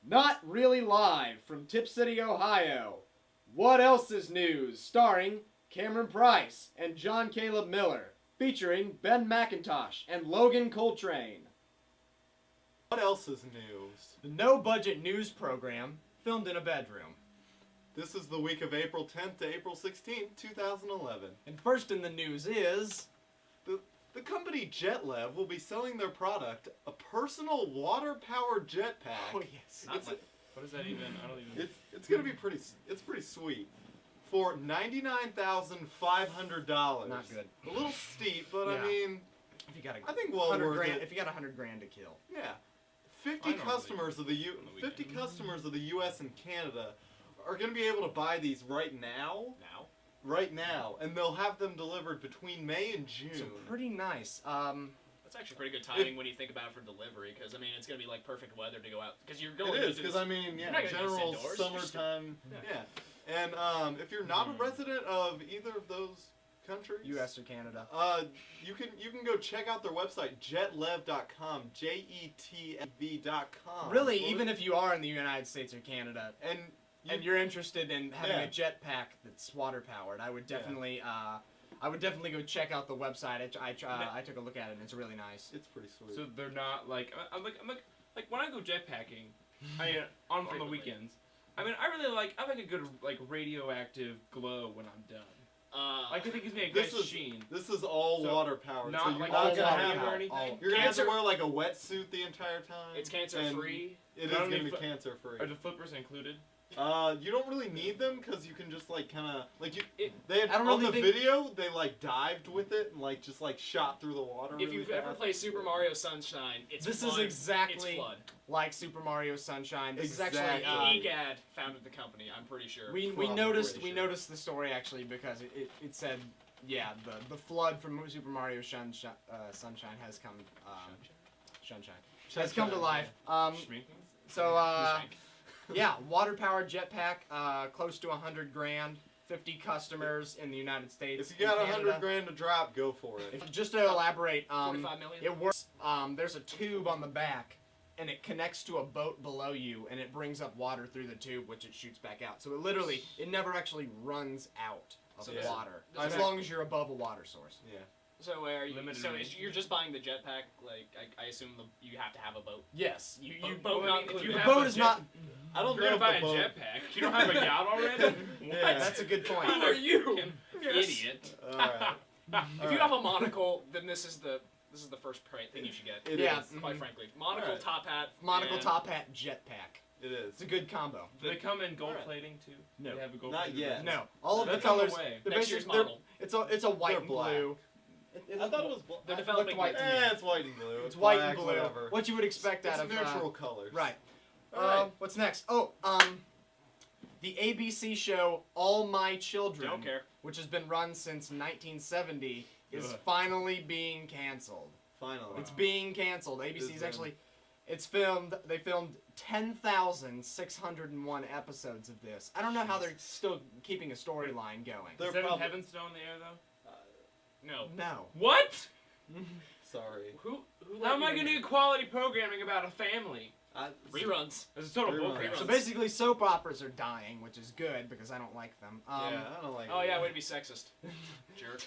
Not Really Live from Tip City, Ohio. What Else is News? Starring Cameron Price and John Caleb Miller. Featuring Ben McIntosh and Logan Coltrane. What else is news? The no-budget news program filmed in a bedroom. This is the week of April 10th to April 16th, 2011. And first in the news is... The company JetLev will be selling their product, a personal water-powered jetpack. Oh, yes. What is that even? I don't even... It's gonna be pretty sweet. For $99,500. Not good. A little steep, but Yeah. I mean, If you got I think well worth it. If you got $100,000 to kill. Yeah. I 50 don't customers of the on the 50 weekend. customers of the US and Canada are going to be able to buy these right now, and they'll have them delivered between May and June. So pretty nice. That's actually pretty good timing when you think about it for delivery, because I mean it's gonna be like perfect weather to go out, because you're going. It is, because I mean, You're not gonna do this general indoors. summertime. Yeah. Yeah. And if you're not a resident of either of those countries, U.S. or Canada. you can go check out their website, jetlev.com, JETLV.com. Really, even if you are in the United States or Canada, and you're interested in having Yeah. a jetpack that's water powered, I would definitely go check out the website. I took a look at it and it's really nice. it's pretty sweet. So they're not like I'm like when I go jetpacking, on the Frequently. weekends. I mean, I like a good like radioactive glow when I'm done. Like I think it gives me a This great is- sheen. This is all So, water powered. not so you're like not all gonna water have powered. or anything. You're gonna have to Cancer- wear like a wetsuit the entire time. It's cancer and free. It is Not gonna only be fl- cancer free. Are the flippers included? You don't really need them because you can just like kind of like you. It- They had I don't on really the think- video. They like dived with it and like just like shot through the water. If really you've ever fast. played Super Mario Sunshine, it's This fun. is exactly It's flood. like Super Mario Sunshine. This is actually Exactly. EGAD founded the company. I'm pretty sure. we Probably noticed sure. the story actually because it said the flood from Super Mario Sunshine has come has come to life. Schminkings? So yeah, water powered jetpack, close to $100,000, 50 customers in the United States. If you got and Canada. $100,000 to drop, go for it. Just to elaborate, 45 million. it works. There's a tube on the back, and it connects to a boat below you, and it brings up water through the tube, which it shoots back out. So it never actually runs out of So yeah. water, does as it- long as you're above a water source. Yeah. So are you? Limited So range. you're just buying the jetpack? Like I assume you have to have a boat. Yes, you Boat not if included. you the have boat a is jet- not. I don't You're know gonna if buy the a boat. jetpack. You don't have a yacht already? What? Yeah. That's a good point. Who are you? Fucking idiot. All right. If you have a monocle, then this is the first thing you should get. It Yeah. is. Quite frankly, monocle, Alright. top hat, Monocle, and- top hat, jetpack. It is. It's a good combo. Do they come in gold Alright. plating too? No. They have a gold Not plated yet. version? No, all of the That's on the colors. way. They're Next year's basic- they're- model. It's a white They're and black. blue. I thought it was. They're It developing looked white to me. It's white and blue. It's white black, and blue. Whatever. What you would expect It's out of neutral colors. right. Alright. What's next? Oh, the ABC show All My Children, Don't care. which has been run since 1970, is Ugh. finally being canceled. Finally. It's being canceled. ABC's Is, actually, it's filmed. They filmed 10,601 episodes of this. I don't know how they're still keeping a storyline going. They're Is Seven probably- Heaven still in the air though? No. No. What? Sorry. Who? How am I let you gonna in get quality programming about a family? reruns? It's a total Reruns. bullcrap. So basically, soap operas are dying, which is good because I don't like them. Yeah, I don't like. Oh it. yeah, way to be sexist, jerk.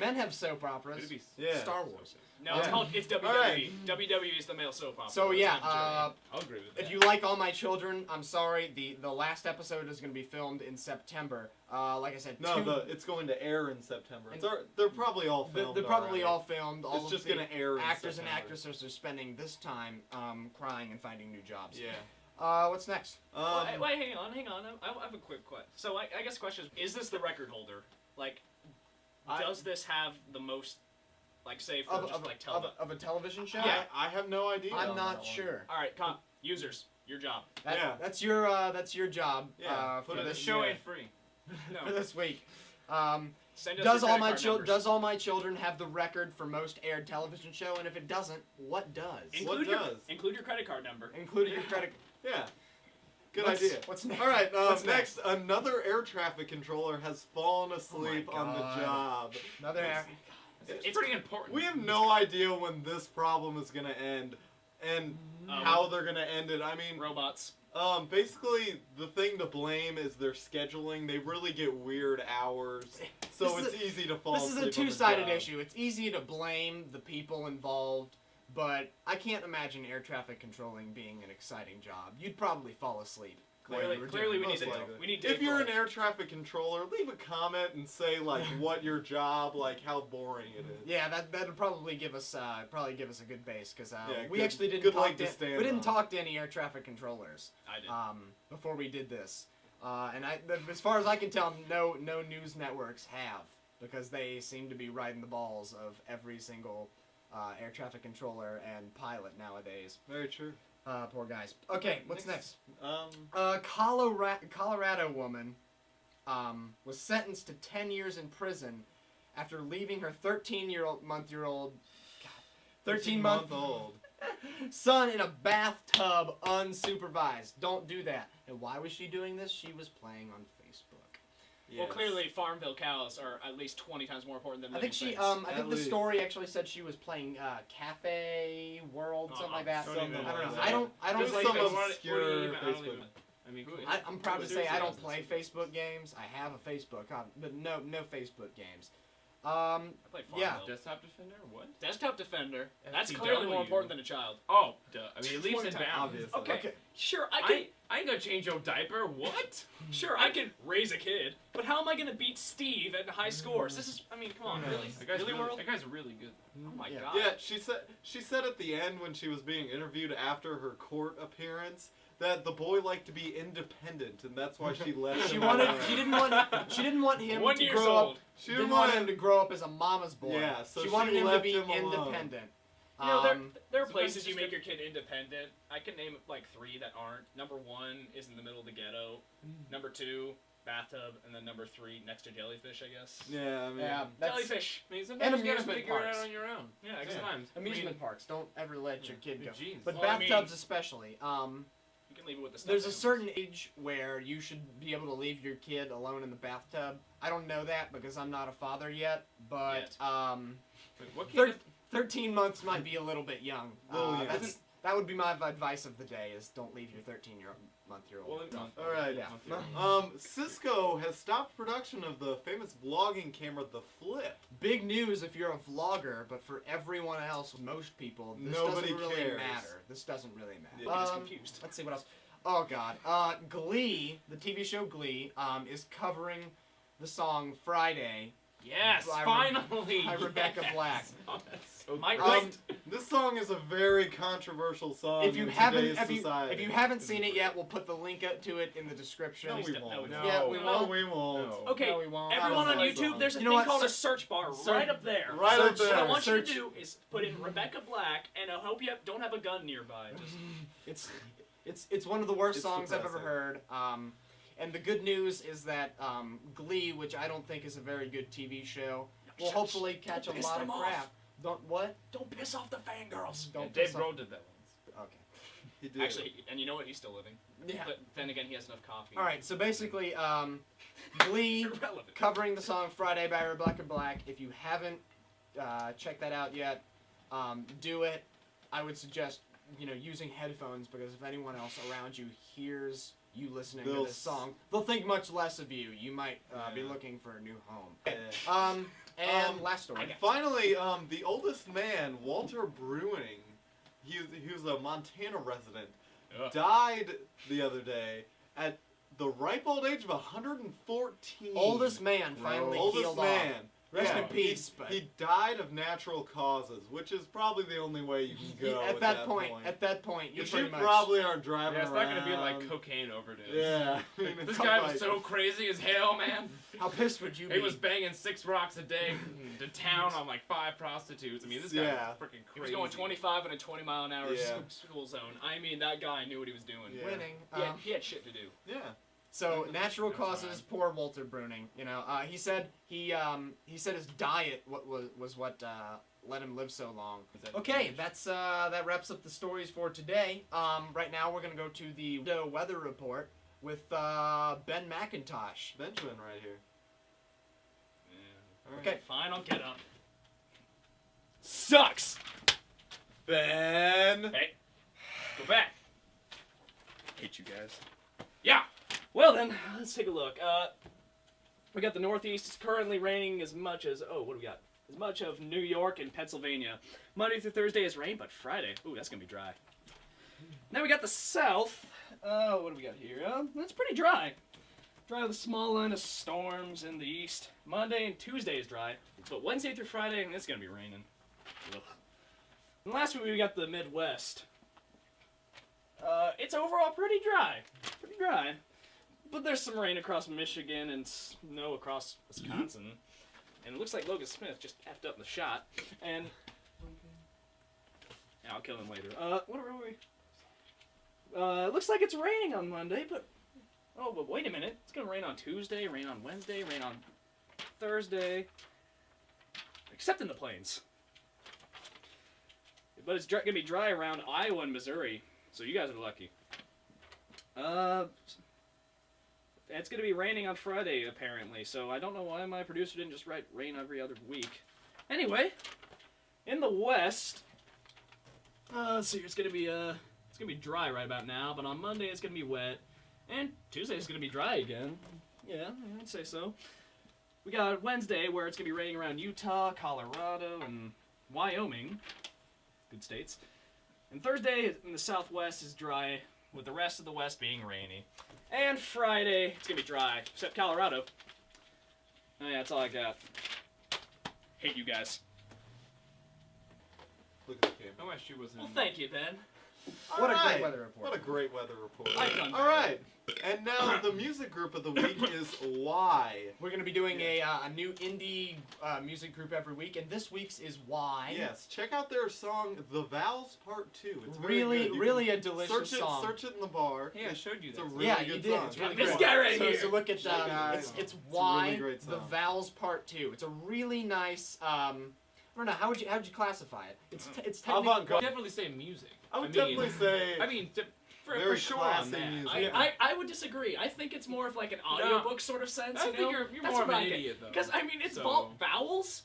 Men have soap operas. It'd be Yeah. Star Wars. No, Yeah. it's WWE. Alright. WWE is the male soap opera. So It's yeah, not I'll agree with that. if you like All My Children, I'm sorry. The last episode is going to be filmed in September. Like I said, No, it's going to air in September. And- They're probably all filmed. they're probably already. all filmed. All It's of just the gonna air in actors and September. actresses are spending this time crying and finding new jobs. Yeah. What's next? Wait, hang on. I have a quick question. So I guess the question is this the record holder? Like, does this have the most, like, say for just like television? Of a television show? I have no idea. I'm on not that one. sure. All right, users, your job. Yeah. That's your job Yeah, for put it The this show yeah. ain't free. No. for this week. Send us Does your all credit my card numbers. Does All My Children have the record for most aired television show? And if it doesn't, what does? Include What your does? include your credit card number. Including your credit. Yeah. Good What's- idea. What's next? All right. What's Next, another air traffic controller has fallen asleep on the God. job. Another. It's pretty important. We have no idea when this problem is going to end. and how they're gonna end it. I mean, robots. Basically, the thing to blame is their scheduling. They really get weird hours, so it's easy to fall This is asleep a on the two-sided job. issue. It's easy to blame the people involved, but I can't imagine air traffic controlling being an exciting job. You'd probably fall asleep. Clearly, we need Most likely. we need If you're an Dave air traffic controller, leave a comment and say like what your job, like how boring it is. Yeah, that'd probably give us a good base because we good- actually didn't good talk leg to stand we didn't on. talk to any air traffic controllers I did. before we did this, and as far as I can tell, no news networks have, because they seem to be riding the balls of every single air traffic controller and pilot nowadays. Very true. Poor guys. Okay, what's next? Um, Colorado woman was sentenced to 10 years in prison after leaving her 13-month-old son in a bathtub unsupervised. Don't do that. And why was she doing this? She was playing on Facebook. Well, clearly, Farmville cows are at least 20 times more important than I think living she. things. I think the story actually said she was playing Cafe World, something like that. don't I even don't know know. that. I don't Just play some Facebook. obscure I don't Facebook. even. I mean, cool. I'm proud to say I don't play Seriously, Facebook games. I have a Facebook, but no Facebook games. I played yeah. Farmville. Desktop Defender? What? Desktop Defender. That's FTW. clearly more important than a child. Oh, duh. I mean, it leaps 20 and times. bounds. Obviously. Okay, sure, I can. I ain't gonna change your diaper. What? Sure, I can raise a kid, but how am I gonna beat Steve at high scores? This is, I mean, come on, really? That guy's Really, really, world? that guy's really good. Oh my Yeah. god. Yeah, she said at the end when she was being interviewed after her court appearance that the boy liked to be independent, and that's why she left She him wanted. alone. She didn't want him 1 to year grow up. old. She Didn't want him to grow up as a mama's boy. Yeah, so she she wanted him to left be him alone. independent. You know, there are Sometimes places you just make your kid independent. I can name like 3 that aren't. Number 1 is in the middle of the ghetto. Number 2, bathtub, and then number 3 next to jellyfish, I guess. Yeah, I mean, Yeah, that's Jellyfish. I mean, sometimes you gotta amusement figure it parks. out on your own. Yeah, exactly. Sometimes. amusement parks. Don't ever let your kid go. Jeez. But Well, I mean- bathtubs especially. You can leave it with the stuff. There's a certain age where you should be able to leave your kid alone in the bathtub. I don't know that because I'm not a father yet, but Wait, what kid? Thir- 13 months might be a little bit young. Little young. That would be my advice of the day: is don't leave your 13-month-old. Well, all right. Yeah. Cisco has stopped production of the famous vlogging camera, the Flip. Big news if you're a vlogger, but for everyone else, most people, this Nobody doesn't really cares. matter. This doesn't really matter. Yeah. I'm just confused. Let's see what else. Oh God, Glee, the TV show Glee, is covering the song Friday Yes, By Re- finally. by Rebecca Black. Oh, that's so My- great. This song is a very controversial song If you in haven't, today's if you society. haven't seen it yet, we'll put the link up to it in the description. No, we No, won't. no. Yeah, we No, won't. we won't. No. Okay, No, we won't. everyone on That was YouTube, awesome. there's a You know thing what? called a Search- search bar search- right up there. Right up What I there. want Search- you to do is put in Rebecca Black, and I hope you don't have a gun nearby. Just It's one of the worst It's songs I've ever depressing. heard. And the good news is that Glee, which I don't think is a very good TV show, will Shh, hopefully catch a piss lot of them off. crap. Don't what? don't piss off the fangirls. Yeah, Don't Dave piss off- Grohl did that once. Okay. He did. Actually, and you know what? He's still living. Yeah. But then again, he has enough coffee. All right. So basically, Glee Irrelevant. covering the song Friday by Rebecca Black. If you haven't checked that out yet, do it. I would suggest using headphones, because if anyone else around you hears you listening They'll to this song, they'll think much less of you. You might be Yeah. looking for a new home. Yeah. And last story. Finally, the oldest man, Walter Bruning, he was a Montana resident, Ugh. died the other day at the ripe old age of 114. Oldest man Bro. finally Oldest healed man. off. Rest Yeah, in peace. But He died of natural causes, which is probably the only way you can go at that point, you're you pretty much probably aren't driving Yeah, it's around. not gonna be like cocaine overdose. Yeah. This guy was so crazy as hell, man. How pissed would you be? He was banging 6 rocks a day to town on like 5 prostitutes. I mean, this guy Yeah. was freaking crazy. He was going 25 in a 20-mile-an-hour Yeah. school zone. I mean, that guy knew what he was doing. Yeah. winning. He had shit to do. Yeah. So natural That's causes, poor Walter Bruning. He said his diet was what let him live so long. Okay, that wraps up the stories for today. Right now we're gonna go to the weather report with Ben McIntosh. Benjamin right here. All right. Okay. Fine, I'll get up. Sucks. Ben. Hey, Go back. Hate you guys. Yeah. Well then, let's take a look. We got the Northeast. It's currently raining as much as what do we got? As much of New York and Pennsylvania. Monday through Thursday is rain, but Friday, that's gonna be dry. Now we got the South. What do we got here? That's pretty dry. Dry with a small line of storms in the east. Monday and Tuesday is dry, but Wednesday through Friday, it's gonna be raining. Ugh. And last week we got the Midwest. It's overall pretty dry. Pretty dry. But there's some rain across Michigan and snow across Wisconsin. And it looks like Logan Smith just effed up in the shot. And yeah, I'll kill him later. What are we? It looks like it's raining on Monday, but but wait a minute. It's gonna rain on Tuesday, rain on Wednesday, rain on Thursday. Except in the plains. But it's gonna be dry around Iowa and Missouri, so you guys are lucky. It's gonna be raining on Friday apparently, so I don't know why my producer didn't just write rain every other week. Anyway, in the West, let's see, it's gonna be dry right about now, but on Monday it's gonna be wet, and Tuesday is gonna be dry again. Yeah, I'd say so. We got Wednesday where it's gonna be raining around Utah, Colorado, and Wyoming. Good states. And Thursday in the Southwest is dry, with the rest of the West being rainy. And Friday, it's gonna be dry, except Colorado. Oh yeah, that's all I got. Hate you guys. Look at the game. I wish you was in. Well, thank you, Ben. What a Alright. great weather report. What a great weather report. I've done All right. And now the music group of the week is Why. We're going to be doing a new indie music group every week, and this week's is Why. Yes, check out their song "The Vows Part 2." It's very Really, good. You really can a delicious song. Search it in the bar. Hey, I showed you It's that. a really Yeah, good you did. song. It's really This good. guy right so, here. So look at guys. it's a Why really great the song. Vows Part 2. It's a really nice. I don't know how would you classify it? It's technically. Avant-garde. Definitely say music. I would definitely say. For very sure classy on that. music. I would disagree. I think it's more of like an audiobook sort of sense. I you think know? you're That's more of what an I get. idiot, though. Because I mean, it's So- vowels,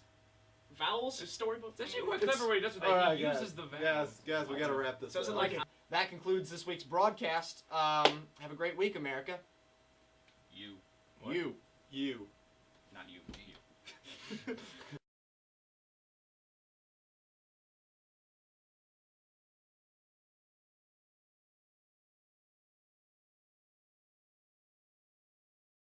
storybooks. It's actually quite clever way he does it. All right, He guys. uses the vowels. Guys, we gotta wrap this So is it up. like Okay, that concludes this week's broadcast. Have a great week, America. You. You. You.